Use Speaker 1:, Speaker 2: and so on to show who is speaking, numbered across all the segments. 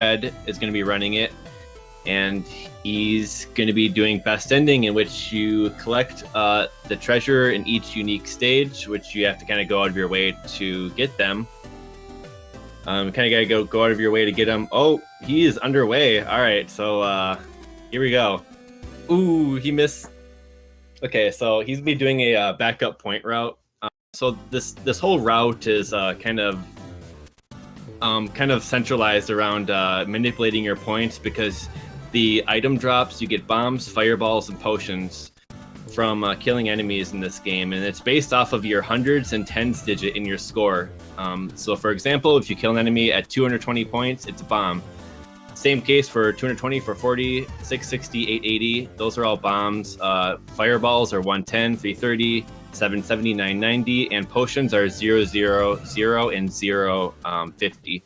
Speaker 1: Ed is going to be running it, and he's going to be doing best ending, in which you collect the treasure in each unique stage, which you have to kind of go out of your way to get them. Kind of gotta go out of your way to get them. Oh, he is underway. All right, so here we go. Ooh, he missed. Okay, so he's be doing a backup point route. So this whole route is kind of centralized around manipulating your points, because the item drops, you get bombs, fireballs, and potions from killing enemies in this game, and it's based off of your hundreds and tens digit in your score. So for example, if you kill an enemy at 220 points, it's a bomb. Same case for 220, 440, 660, 880. Those are all bombs. Fireballs are 110, 330, 770, 990, and potions are 0, 0, 0, and 0, 50.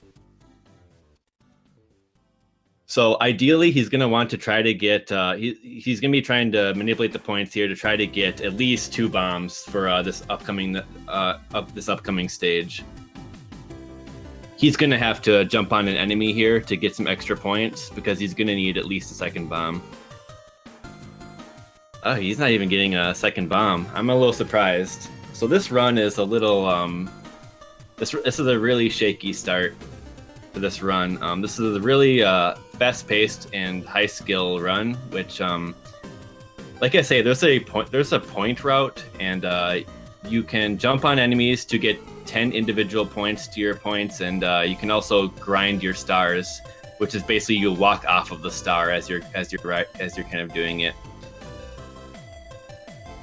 Speaker 1: So ideally, he's going to want to try to get, he's going to be trying to manipulate the points here to try to get at least 2 bombs for this upcoming stage. He's going to have to jump on an enemy here to get some extra points, because he's going to need at least a second bomb. Oh, he's not even getting a second bomb. I'm a little surprised. So this run is a little, this is a really shaky start for this run. This is a really fast-paced and high-skill run, which, like I say, there's a point route, and you can jump on enemies to get 10 individual points to your points, and you can also grind your stars, which is basically you walk off of the star as you're kind of doing it.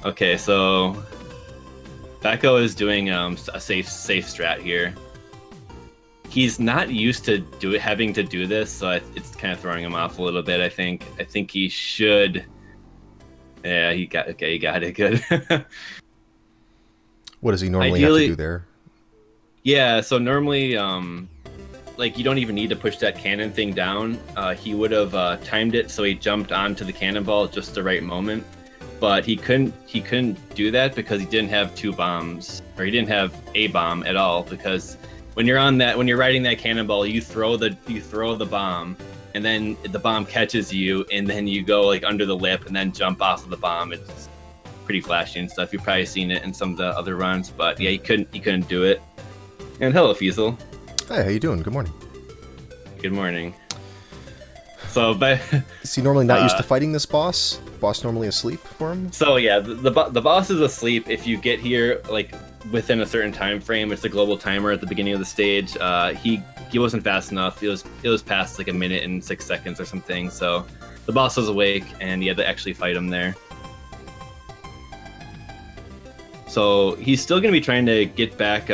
Speaker 1: Okay, so Becco is doing a safe strat here. He's not used to having to do this, so it's kind of throwing him off a little bit. I think he should. Yeah, he got it good.
Speaker 2: What does he normally have to do there?
Speaker 1: Yeah, so normally, like, you don't even need to push that cannon thing down. He would have timed it so he jumped onto the cannonball at just the right moment, but he couldn't do that because he didn't have 2 bombs, or he didn't have a bomb at all. Because when you're riding that cannonball, you throw the bomb, and then the bomb catches you, and then you go like under the lip and then jump off of the bomb. It's pretty flashy and stuff. You've probably seen it in some of the other runs, but yeah, he couldn't do it. And hello, Fiesel.
Speaker 2: Hey, how you doing? Good morning.
Speaker 1: Good morning. So,
Speaker 2: is he normally not used to fighting this boss? Boss normally asleep for him?
Speaker 1: So yeah, the boss is asleep if you get here like within a certain time frame. It's a global timer at the beginning of the stage. He wasn't fast enough. It was past like 1 minute and 6 seconds or something. So the boss was awake, and you had to actually fight him there. So he's still going to be trying to get back.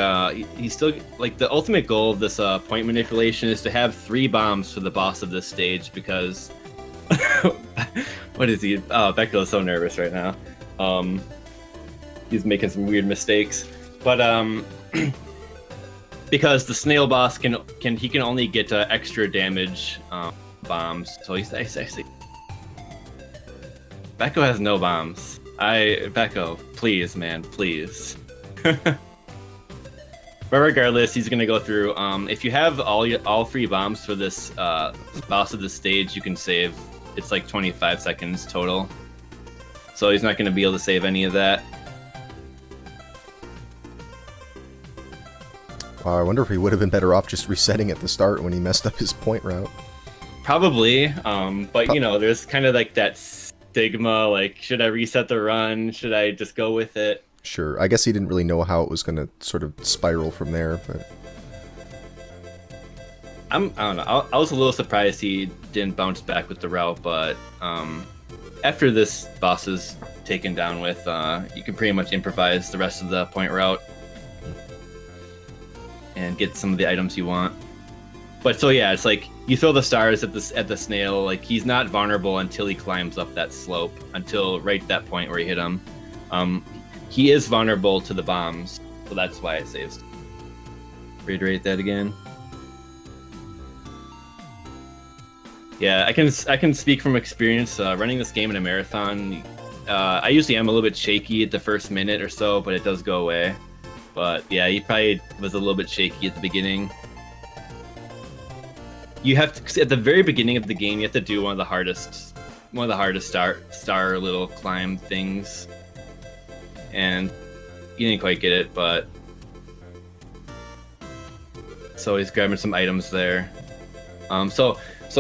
Speaker 1: He's still, like, the ultimate goal of this point manipulation is to have 3 bombs for the boss of this stage, because what is he? Oh, Becco is so nervous right now. He's making some weird mistakes, but because the snail boss can only get extra damage bombs. So he's actually Becco has no bombs. Becco, please, man, please. But regardless, he's gonna go through. If you have all 3 bombs for this boss of the stage, you can save. It's like 25 seconds total. So he's not gonna be able to save any of that.
Speaker 2: Wow, I wonder if he would have been better off just resetting at the start when he messed up his point route.
Speaker 1: Probably, but you know, there's kind of like that stigma, like, should I reset the run? Should I just go with it?
Speaker 2: Sure. I guess he didn't really know how it was going to sort of spiral from there, but
Speaker 1: I don't know. I was a little surprised he didn't bounce back with the route, but after this boss is taken down with, you can pretty much improvise the rest of the point route and get some of the items you want. But so yeah, it's like you throw the stars at the snail. Like, he's not vulnerable until he climbs up that slope, until right that point where you hit him. He is vulnerable to the bombs, so that's why it saves. Reiterate that again. Yeah, I can speak from experience running this game in a marathon. I usually am a little bit shaky at the first minute or so, but it does go away. But yeah, he probably was a little bit shaky at the beginning. You have to, 'cause at the very beginning of the game, you have to do one of the hardest star little climb things, and you didn't quite get it, but so he's grabbing some items there. So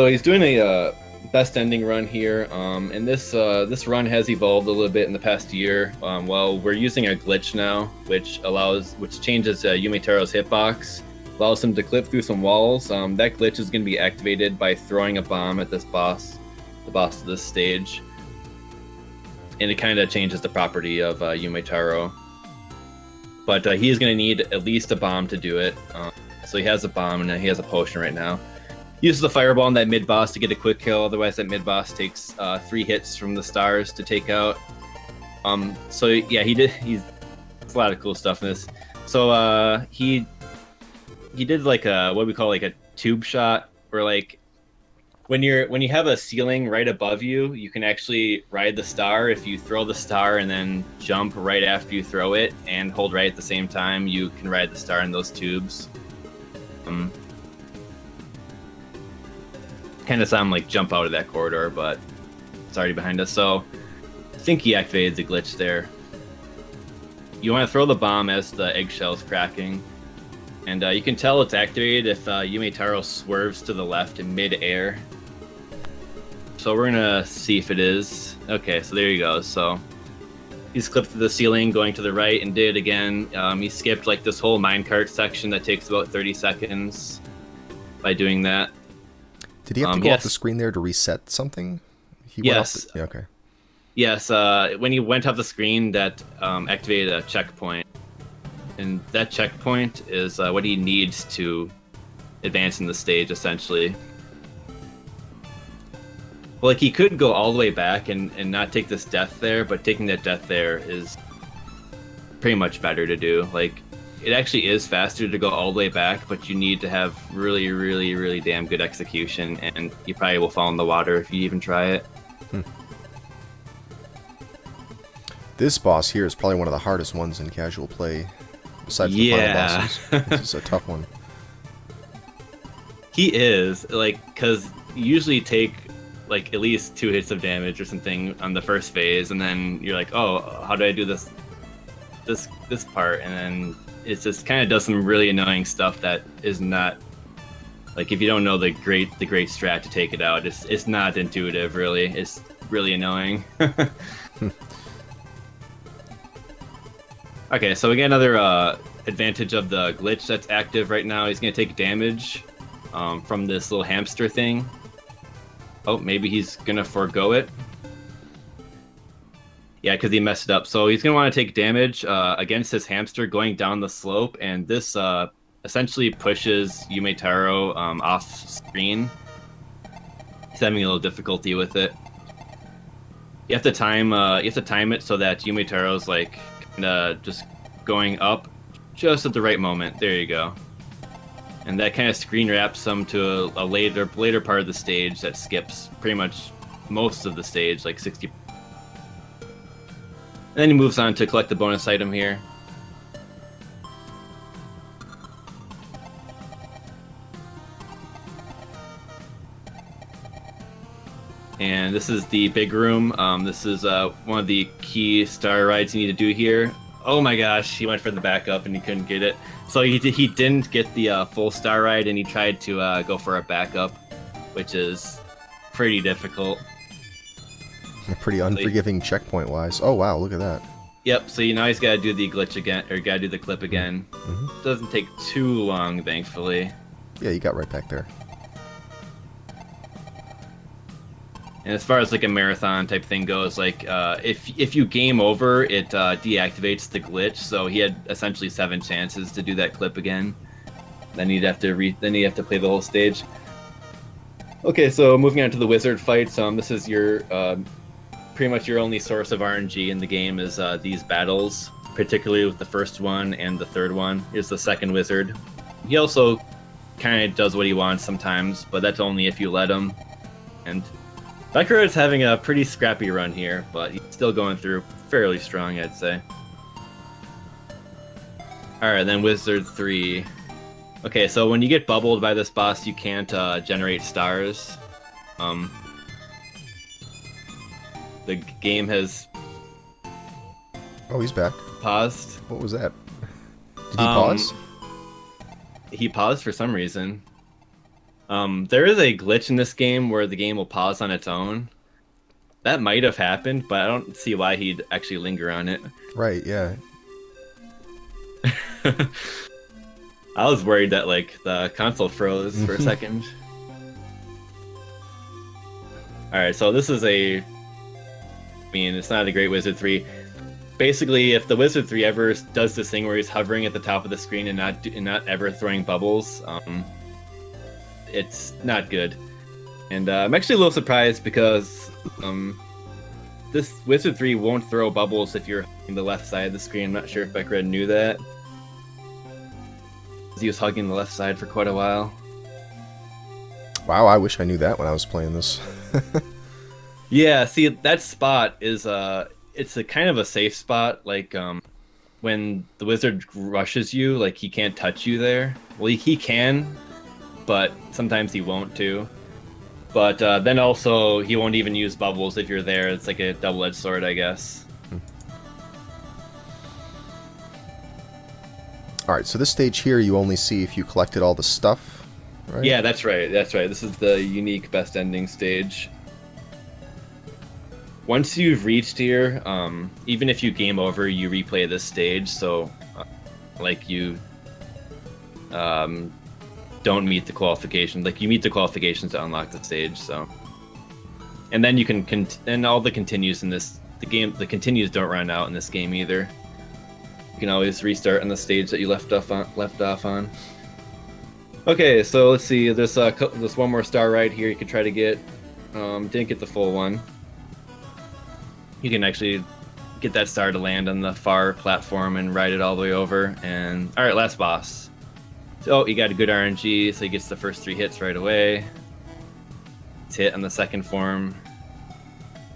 Speaker 1: he's doing a best ending run here, and this run has evolved a little bit in the past year. Well, we're using a glitch now, which changes Yumetaro's hitbox, allows him to clip through some walls. That glitch is going to be activated by throwing a bomb at the boss of this stage, and it kind of changes the property of Yumetaro. But he's going to need at least a bomb to do it. So he has a bomb and he has a potion right now. Uses the fireball on that mid boss to get a quick kill. Otherwise, that mid boss takes 3 hits from the stars to take out. So yeah, he's a lot of cool stuff in this. So he did like what we call like a tube shot, where like when you have a ceiling right above you, you can actually ride the star. If you throw the star and then jump right after you throw it and hold right at the same time, you can ride the star in those tubes. Kind of saw him like jump out of that corridor, but it's already behind us. So I think he activated the glitch there. You want to throw the bomb as the eggshell's cracking, and you can tell it's activated if Yumetaro swerves to the left in mid-air. So we're gonna see if it is. Okay, so there you go. So he's clipped through the ceiling going to the right and did it again. He skipped like this whole minecart section that takes about 30 seconds by doing that.
Speaker 2: Did he have to go off the screen there to reset something?
Speaker 1: Yes.
Speaker 2: Yeah, okay.
Speaker 1: Yes, when he went off the screen, that activated a checkpoint. And that checkpoint is what he needs to advance in the stage, essentially. Well, like, he could go all the way back and not take this death there, but taking that death there is pretty much better to do. Like, it actually is faster to go all the way back, but you need to have really, really, really damn good execution, and you probably will fall in the water if you even try it.
Speaker 2: This boss here is probably one of the hardest ones in casual play, besides the final bosses. This is a tough one.
Speaker 1: He is, like, because you usually take like at least 2 hits of damage or something on the first phase, and then you're like, oh, how do I do this part? And then it just kind of does some really annoying stuff that is not, like, if you don't know the great strat to take it out, it's not intuitive, really. It's really annoying. Okay, so we get another advantage of the glitch that's active right now. He's gonna take damage from this little hamster thing. Oh, maybe he's gonna forego it. Yeah, because he messed it up. So he's gonna want to take damage against his hamster going down the slope, and this essentially pushes Yumetaro off screen. He's having a little difficulty with it. You have to time it so that Yumetaro's like kinda just going up just at the right moment. There you go. And that kind of screen wraps him to a later part of the stage that skips pretty much most of the stage, like 60. And then he moves on to collect the bonus item here. And this is the big room. This is one of the key star rides you need to do here. Oh my gosh, he went for the backup and he couldn't get it. So he didn't get the full star ride, and he tried to go for a backup, which is pretty difficult.
Speaker 2: Pretty unforgiving checkpoint-wise. Oh wow, look at that.
Speaker 1: Yep, so now he's got to do the glitch again, or got to do the clip again. Mm-hmm. Doesn't take too long, thankfully.
Speaker 2: Yeah, you got right back there.
Speaker 1: And as far as like a marathon type thing goes, like if you game over, it deactivates the glitch. So he had essentially 7 chances to do that clip again. Then he'd have to play the whole stage. Okay, so moving on to the wizard fights. This is your pretty much your only source of RNG in the game is these battles, particularly with the first one and the third one. Here's the second wizard. He also kind of does what he wants sometimes, but that's only if you let him. And becored is having a pretty scrappy run here, but he's still going through fairly strong, I'd say. Alright, then Wizard 3. Okay, so when you get bubbled by this boss, you can't generate stars. The game has
Speaker 2: Oh, he's back.
Speaker 1: paused.
Speaker 2: What was that? Did he pause?
Speaker 1: He paused for some reason. There is a glitch in this game where the game will pause on its own. That might have happened, but I don't see why he'd actually linger on it.
Speaker 2: Right, yeah.
Speaker 1: I was worried that like the console froze for a second. Alright, so this is I mean, it's not a great Wizard 3. Basically, if the Wizard 3 ever does this thing where he's hovering at the top of the screen and not ever throwing bubbles, it's not good. And I'm actually a little surprised because this Wizard 3 won't throw bubbles if you're on the left side of the screen. I'm not sure if Beckred knew that. He was hugging the left side for quite a while.
Speaker 2: Wow, I wish I knew that when I was playing this.
Speaker 1: Yeah, see, that spot is it's a kind of a safe spot. Like when the wizard rushes you, like he can't touch you there. Well, he can, but sometimes he won't too. But then also he won't even use bubbles if you're there. It's like a double-edged sword, I guess.
Speaker 2: Alright, so this stage here you only see if you collected all the stuff, right?
Speaker 1: Yeah, that's right. That's right. This is the unique best ending stage. Once you've reached here, even if you game over, you replay this stage. So, like you don't meet the qualifications. Like you meet the qualifications to unlock the stage. So, and then you can and all the continues in this the continues don't run out in this game either. You can always restart on the stage that you left off on. Okay, so let's see. There's one more star right here you could try to get. Didn't get the full one. You can actually get that star to land on the far platform and ride it all the way over. And all right, last boss. So you got a good RNG, so he gets the first 3 hits right away. It's hit on the second form,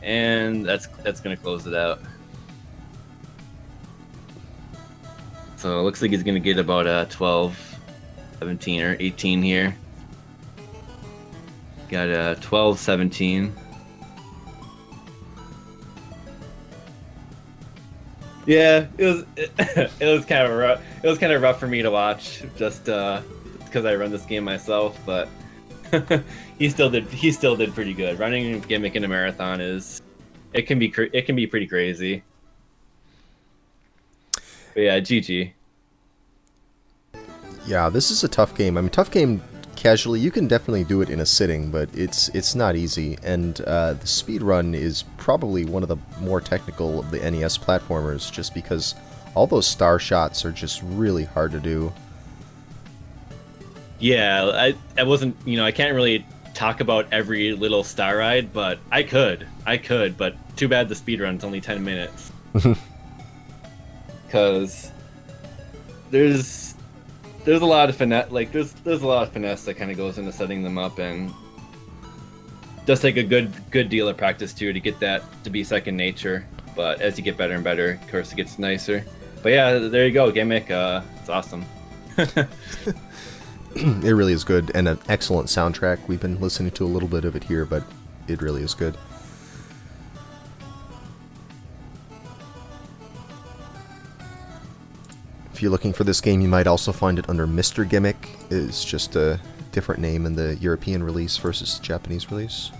Speaker 1: and that's gonna close it out. So it looks like he's gonna get about a 12, 17, or 18 here. Got a 12, 17. Yeah, it was kind of rough. It was kind of rough for me to watch, just because I run this game myself. But he still did pretty good. Running Gimmick in a marathon it can be pretty crazy. But yeah, GG.
Speaker 2: Yeah, this is a tough game. I mean, tough game casually. You can definitely do it in a sitting, but it's not easy. And the speedrun is probably one of the more technical of the NES platformers, just because all those star shots are just really hard to do.
Speaker 1: Yeah, I wasn't, I can't really talk about every little star ride, but I could, but too bad the speedrun's only 10 minutes. Because there's a lot of finesse, like there's a lot of finesse that kind of goes into setting them up, and does take a good deal of practice too to get that to be second nature. But as you get better and better, of course, it gets nicer. But yeah, there you go, Gimmick. It's awesome.
Speaker 2: It really is good, and an excellent soundtrack. We've been listening to a little bit of it here, but it really is good. If you're looking for this game, you might also find it under Mr. Gimmick. It's just a different name in the European release versus the Japanese release.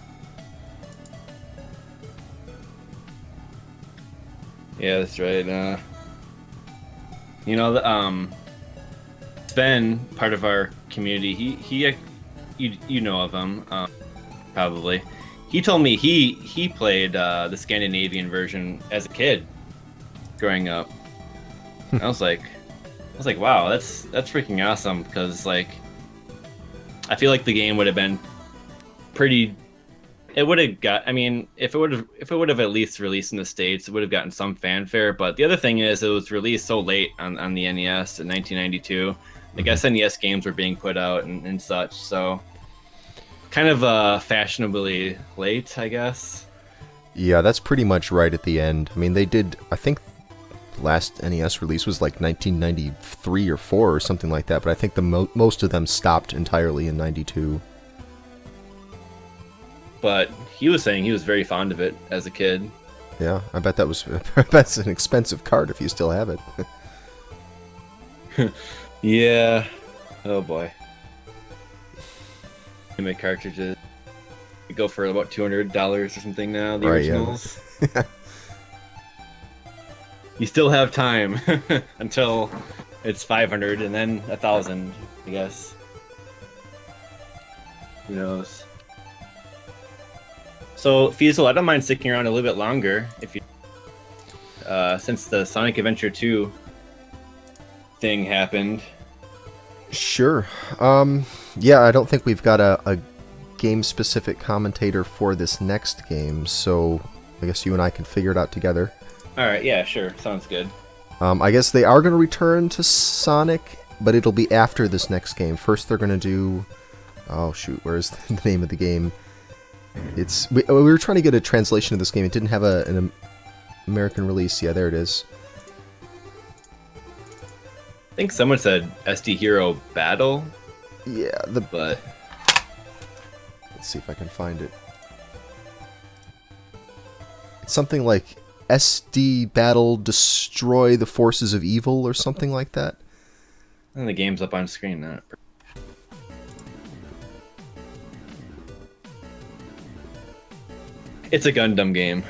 Speaker 1: Yeah, that's right. Sven, part of our community, he you know of him, probably. He told me he played the Scandinavian version as a kid, growing up. I was like, wow, that's freaking awesome, because like, I feel like the game would have been pretty. It would have got. I mean, if it would have at least released in the States, it would have gotten some fanfare. But the other thing is, it was released so late on the NES in 1992. Like SNES games were being put out and such, so kind of fashionably late, I guess.
Speaker 2: Yeah, that's pretty much right at the end. I mean, they did. I think last NES release was like 1993 or 4 or something like that, but I think the most of them stopped entirely in 92.
Speaker 1: But he was saying he was very fond of it as a kid.
Speaker 2: Yeah, I bet that was that's an expensive card if you still have it.
Speaker 1: Yeah. Oh boy. Gimmick cartridges. They go for about $200 or something now, the originals. Yeah. You still have time until it's 500 and then 1,000, I guess. Who knows? So, Feasel, I don't mind sticking around a little bit longer if you, since the Sonic Adventure 2 thing happened.
Speaker 2: Sure. Yeah, I don't think we've got a game-specific commentator for this next game, so I guess you and I can figure it out together.
Speaker 1: Alright, yeah, sure. Sounds good.
Speaker 2: I guess they are going to return to Sonic, but it'll be after this next game. First they're going to do... Oh, shoot, where's the name of the game? It's we were trying to get a translation of this game. It didn't have an American release. Yeah, there it is.
Speaker 1: I think someone said SD Hero Battle.
Speaker 2: Yeah,
Speaker 1: but
Speaker 2: let's see if I can find it. It's something like SD Battle Destroy the Forces of Evil or something like that.
Speaker 1: And the game's up on screen now. It's a Gundam game.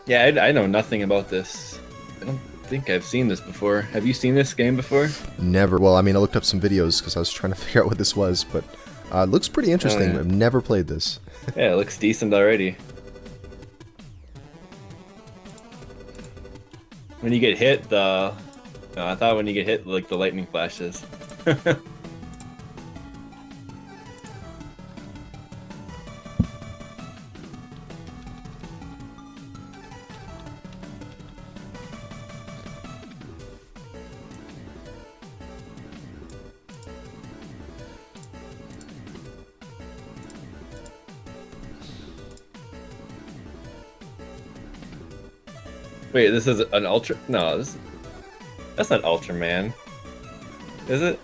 Speaker 1: Yeah, I know nothing about this. I don't think I've seen this before. Have you seen this game before?
Speaker 2: Never. Well, I mean, I looked up some videos because I was trying to figure out what this was, but it looks pretty interesting.
Speaker 1: Oh, yeah.
Speaker 2: I've never played this.
Speaker 1: Yeah, it looks decent already. When you get hit, I thought when you get hit, like the lightning flashes. Wait, this is an Ultra... No, that's not Ultraman. Is it?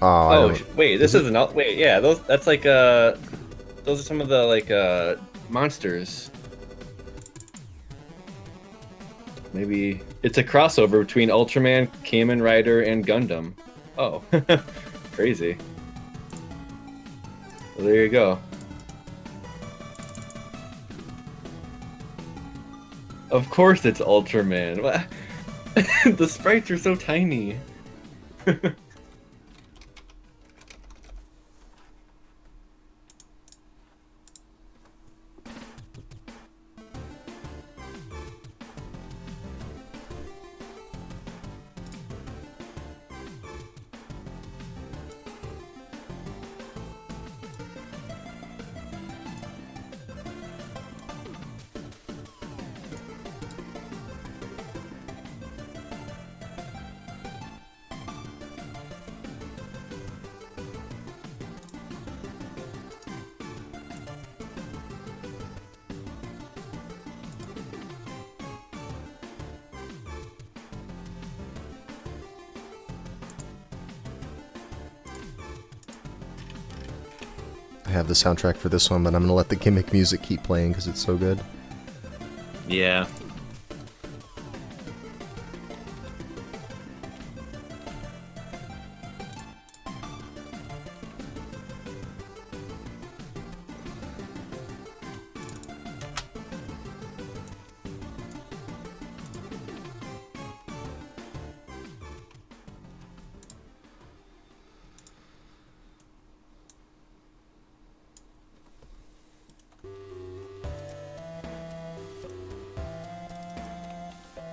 Speaker 2: Oh,
Speaker 1: wait, this is an... Wait, yeah, that's like, those are some of the, like, monsters. Maybe... It's a crossover between Ultraman, Kamen Rider, and Gundam. Oh. Crazy. Well, there you go. Of course it's Ultraman. The sprites are so tiny.
Speaker 2: I have the soundtrack for this one, but I'm going to let the Gimmick music keep playing because it's so good.
Speaker 1: Yeah.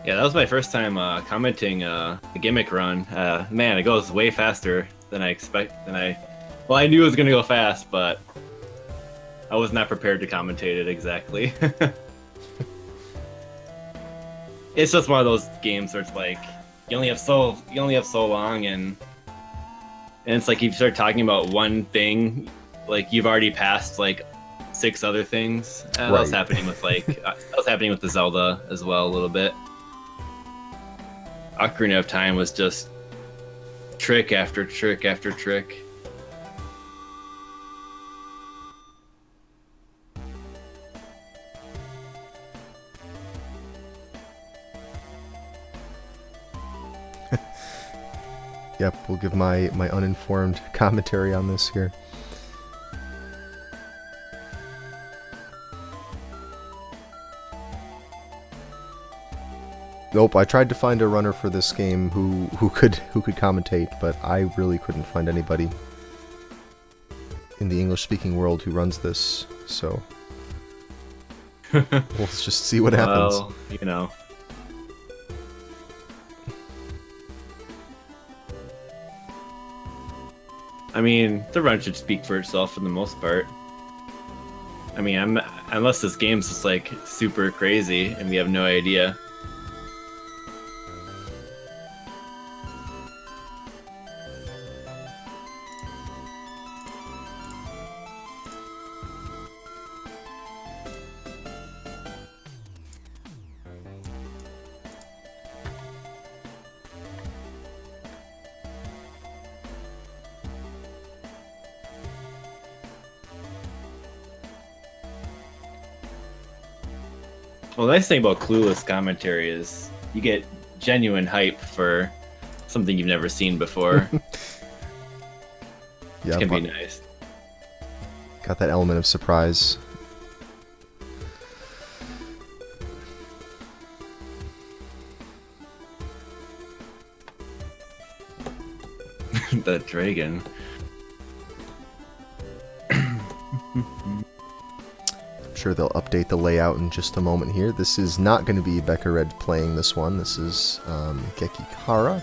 Speaker 1: Yeah, that was my first time commenting the Gimmick run. Man, it goes way faster than I Well, I knew it was gonna go fast, but I was not prepared to commentate it exactly. It's just one of those games where it's like you only have so long, and it's like if you start talking about one thing, like you've already passed like 6 other things. That was
Speaker 2: Right.
Speaker 1: happening with like that was happening with the Zelda as well a little bit. Ocarina of Time was just trick after trick after trick.
Speaker 2: Yep, we'll give my uninformed commentary on this here. Nope, I tried to find a runner for this game who could commentate, but I really couldn't find anybody in the English-speaking world who runs this. So we'll just see what happens.
Speaker 1: Well, you know. I mean, the run should speak for itself for the most part. I mean, unless this game's just like super crazy and we have no idea. Well, the nice thing about clueless commentary is you get genuine hype for something you've never seen before.
Speaker 2: Yeah,
Speaker 1: It can be nice.
Speaker 2: got that element of surprise.
Speaker 1: The dragon.
Speaker 2: Sure, they'll update the layout in just a moment here. This is not going to be becored playing this one. This is Gekikara.